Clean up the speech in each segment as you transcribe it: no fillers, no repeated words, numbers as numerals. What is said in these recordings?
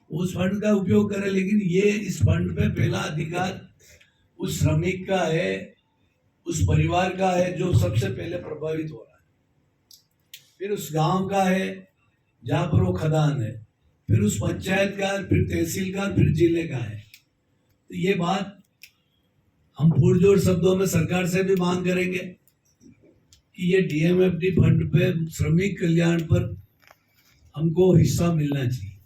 उस फंड का उपयोग करें, लेकिन ये इस फंड पे पहला अधिकार उस श्रमिक का है, उस परिवार का है जो सबसे पहले प्रभावित हो रहा है, फिर उस गांव का है जहां पर वो खदान है, फिर उस पंचायत का, फिर तहसील का, फिर जिले का है। तो ये बात हम पुरजोर शब्दों में सरकार से भी मांग करेंगे कि ये डीएमएफटी फंड पे श्रमिक कल्याण पर हमको हिस्सा मिलना चाहिए,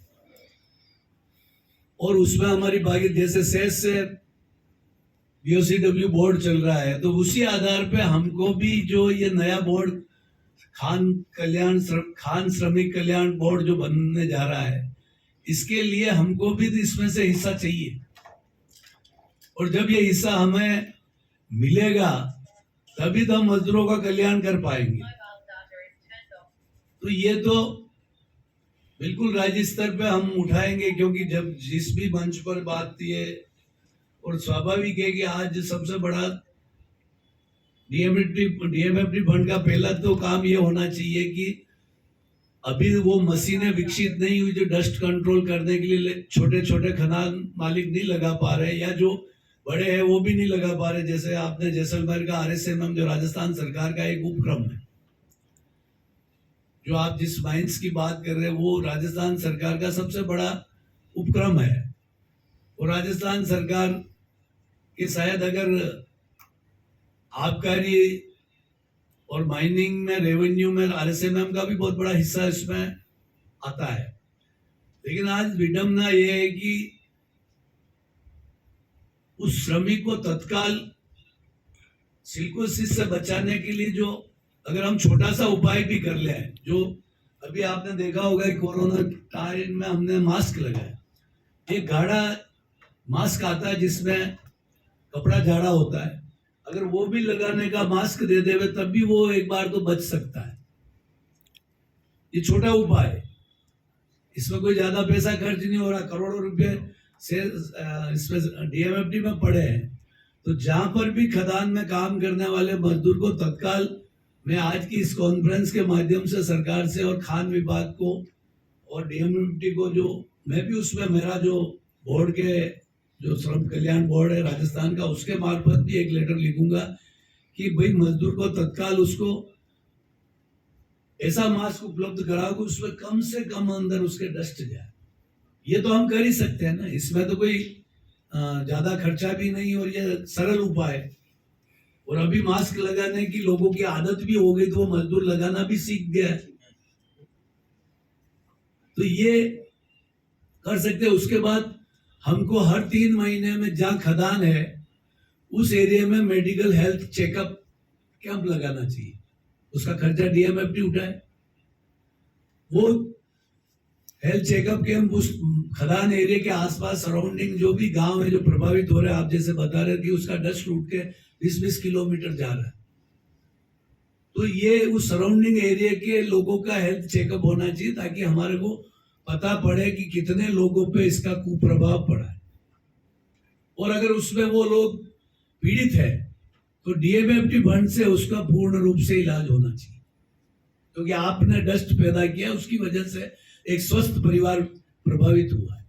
और उसमें हमारी भागी, जैसे सेस से बीओसीडब्ल्यू बोर्ड चल रहा है, तो उसी आधार पे हमको भी जो ये नया बोर्ड खान श्रमिक कल्याण बोर्ड जो बनने जा रहा है, इसके लिए हमको भी इसमें से हिस्सा चाहिए, और जब ये हिस्सा हमें मिलेगा तभी तो हम मजदूरों का कल्याण कर पाएंगे। तो ये तो बिल्कुल राज्य स्तर पे हम उठाएंगे, क्योंकि जब जिस भी मंच पर बात थी है, और स्वाभाविक है कि आज सबसे बड़ा डीएमएफटी फंड का पहला तो काम ये होना चाहिए कि अभी वो मशीनें विकसित नहीं हुई जो डस्ट कंट्रोल करने के लिए छोटे छोटे खदान मालिक नहीं लगा पा रहे, या जो बड़े हैं वो भी नहीं लगा पा रहे। जैसे आपने जैसलमेर का आरएसएमएम जो राजस्थान सरकार का एक उपक्रम है, जो आप जिस माइंस की बात कर रहे हैं वो राजस्थान सरकार का सबसे बड़ा उपक्रम है, और राजस्थान सरकार के शायद अगर आबकारी और माइनिंग में, रेवेन्यू में आरएसएमएम का भी बहुत बड़ा हिस्सा इसमें आता है। लेकिन आज विडम्बना यह है कि उस श्रमिक को तत्काल सिलिकोसिस से बचाने के लिए जो अगर हम छोटा सा उपाय भी कर ले, जो अभी आपने देखा होगा कि कोरोना टाइम में हमने मास्क लगाया, एक गाढ़ा मास्क आता है जिसमें कपड़ा झाड़ा होता है, अगर वो भी लगाने का मास्क दे देवे तब भी वो एक बार तो बच सकता है। ये छोटा उपाय, इसमें कोई ज्यादा पैसा खर्च नहीं हो रहा, करोड़ों रुपए से इसमें डीएमएफटी में पड़े हैं। तो जहां पर भी खदान में काम करने वाले मजदूर को तत्काल, मैं आज की इस कॉन्फ्रेंस के माध्यम से सरकार से और खान विभाग को और डीएमएफटी को, जो मैं भी उसमें मेरा जो बोर्ड के जो श्रम कल्याण बोर्ड है राजस्थान का, उसके मार्फत भी एक लेटर लिखूंगा कि भाई मजदूर को तत्काल उसको ऐसा मास्क उपलब्ध कराओ कि उसमें कम से कम अंदर उसके डस्ट जाए। ये तो हम कर ही सकते हैं ना, इसमें तो कोई ज्यादा खर्चा भी नहीं, और ये सरल उपाय है। और अभी मास्क लगाने की लोगों की आदत भी हो गई, तो वो मजदूर लगाना भी सीख गया है, तो ये कर सकते हैं। उसके बाद हमको हर 3 महीने में जहां खदान है उस एरिया में मेडिकल हेल्थ चेकअप कैंप लगाना चाहिए, उसका खर्चा डीएमएफटी उठाए। वो हेल्थ चेकअप कैंप उस खदान एरिया के आसपास सराउंडिंग जो भी गांव है जो प्रभावित हो रहे हैं, आप जैसे बता रहे कि उसका डस्ट उठ के 20-20 किलोमीटर जा रहा है, तो ये उस सराउंडिंग एरिया के लोगों का हेल्थ चेकअप होना चाहिए, ताकि हमारे को पता पड़े कि कितने लोगों पे इसका कुप्रभाव पड़ा है, और अगर उसमें वो लोग पीड़ित है तो डीएमएफटी फंड से उसका पूर्ण रूप से इलाज होना चाहिए, क्योंकि आपने डस्ट पैदा किया, उसकी वजह से एक स्वस्थ परिवार प्रभावित हुआ है।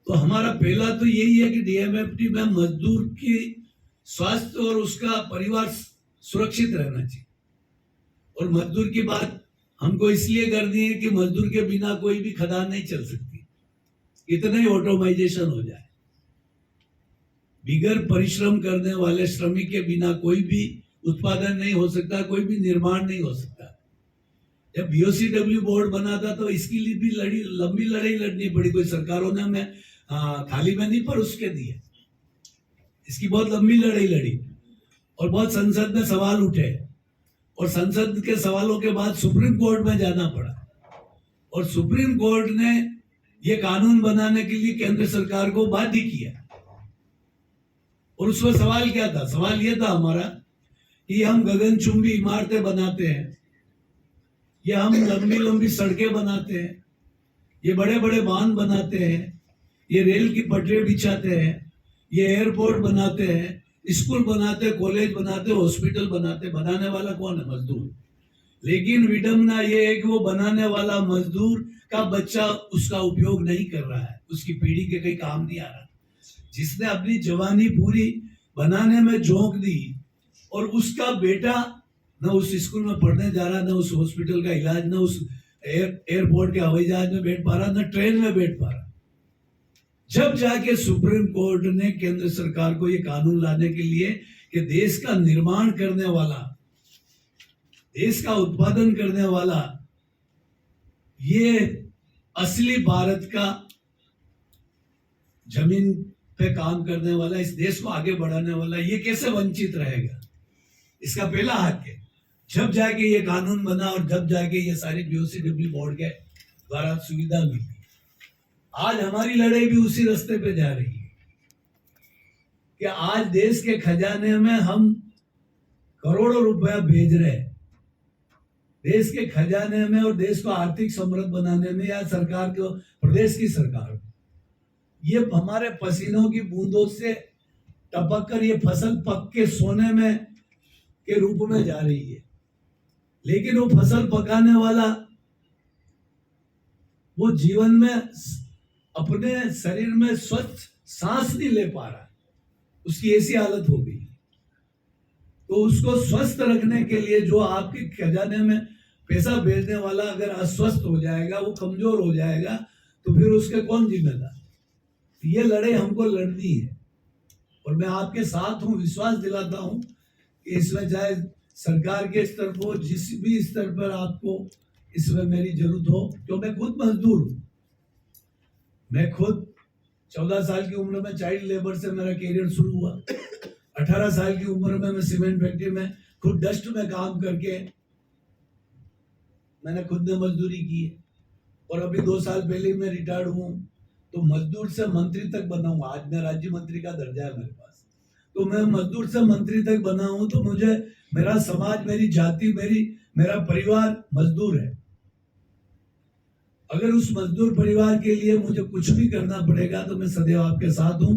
तो हमारा पहला तो यही है कि डीएमएफटी में मजदूर की स्वास्थ्य और उसका परिवार सुरक्षित रहना चाहिए। और मजदूर की बात हमको इसलिए करनी है कि मजदूर के बिना कोई भी खदान नहीं चल सकती, इतना ही ऑटोमाइजेशन हो जाए। बिगर परिश्रम करने वाले श्रमिक के बिना कोई भी उत्पादन नहीं हो सकता, कोई भी निर्माण नहीं हो सकता। जब बीओसीडब्ल्यू बोर्ड बना था तो इसके लिए भी लंबी लड़ाई लड़नी पड़ी, कोई सरकारों ने हमें थाली में नहीं परोस के दिए, इसकी बहुत लंबी लड़ाई लड़ी, और बहुत संसद में सवाल उठे, और संसद के सवालों के बाद सुप्रीम कोर्ट में जाना पड़ा, और सुप्रीम कोर्ट ने ये कानून बनाने के लिए केंद्र सरकार को बाध्य किया। और उसमें सवाल क्या था? सवाल ये था हमारा कि हम गगनचुंबी इमारतें बनाते हैं, ये हम लंबी लंबी सड़कें बनाते हैं, ये बड़े बड़े बांध बनाते हैं, ये रेल की पटरियां बिछाते हैं, ये एयरपोर्ट बनाते हैं, स्कूल बनाते, कॉलेज बनाते, हॉस्पिटल बनाते, बनाने वाला कौन है? मजदूर। लेकिन विडंबना ये है कि वो बनाने वाला मजदूर का बच्चा उसका उपयोग नहीं कर रहा है, उसकी पीढ़ी के कहीं काम नहीं आ रहा। जिसने अपनी जवानी पूरी बनाने में झोंक दी और उसका बेटा न उस स्कूल में पढ़ने जा रहा, न उस हॉस्पिटल का इलाज, न उस एयरपोर्ट के हवाई जहाज में बैठ पा रहा, न ट्रेन में बैठ पा रहा। जब जाके सुप्रीम कोर्ट ने केंद्र सरकार को ये कानून लाने के लिए कि देश का निर्माण करने वाला, देश का उत्पादन करने वाला, ये असली भारत का जमीन पे काम करने वाला, इस देश को आगे बढ़ाने वाला, ये कैसे वंचित रहेगा? इसका पहला हक है। जब जाके ये कानून बना और जब जाके ये सारी बीओसीडब्ल्यू बोर्ड के द्वारा सुविधा मिली, आज हमारी लड़ाई भी उसी रास्ते पे जा रही है कि आज देश के खजाने में हम करोड़ों रुपया भेज रहे हैं, देश के खजाने में, और देश को आर्थिक समृद्ध बनाने में, या सरकार को, प्रदेश की सरकार, ये हमारे पसीनों की बूंदों से टपक कर ये फसल पक के सोने में के रूप में जा रही है। लेकिन वो फसल पकाने वाला वो जीवन में अपने शरीर में स्वच्छ सांस नहीं ले पा रहा, उसकी ऐसी हालत हो गई। तो उसको स्वस्थ रखने के लिए जो आपके खजाने में पैसा भेजने वाला अगर अस्वस्थ हो जाएगा, वो कमजोर हो जाएगा, तो फिर उसके कौन जिम्मेदार? ये लड़ाई हमको लड़नी है और मैं आपके साथ हूं। विश्वास दिलाता हूं कि इसमें चाहे सरकार के स्तर पर, जिस भी स्तर पर आपको इसमें मेरी जरूरत हो, तो मैं खुद मजदूर हूं। मैं खुद 14 साल की उम्र में चाइल्ड लेबर से मेरा कैरियर शुरू हुआ। 18 साल की उम्र में मैं सीमेंट फैक्ट्री में खुद डस्ट में काम करके मैंने खुद ने मजदूरी की है। और अभी 2 साल पहले मैं रिटायर्ड हूँ, तो मजदूर से मंत्री तक बना हूँ। आज मैं राज्य मंत्री का दर्जा है मेरे पास। तो मैं मजदूर से मंत्री तक बना हूँ, तो मुझे मेरा समाज, मेरी जाति, मेरा परिवार मजदूर है। अगर उस मजदूर परिवार के लिए मुझे कुछ भी करना पड़ेगा तो मैं सदैव आपके साथ हूं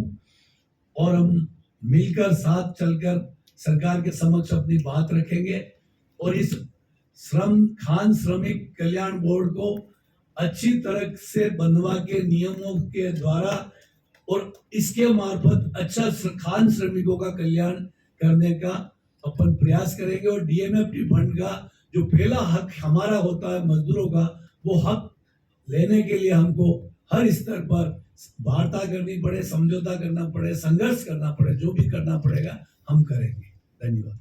और हम मिलकर साथ चलकर सरकार के समक्ष अपनी बात रखेंगे और इस खान श्रमिक कल्याण बोर्ड को अच्छी तरह से बनवा के नियमों के द्वारा और इसके मार्फत अच्छा खान श्रमिकों का कल्याण करने का अपन प्रयास करेंगे। और डीएमएफटी फंड का जो पहला हक हमारा होता है मजदूरों का, वो हक लेने के लिए हमको हर स्तर पर वार्ता करनी पड़े, समझौता करना पड़े, संघर्ष करना पड़े, जो भी करना पड़ेगा हम करेंगे। धन्यवाद।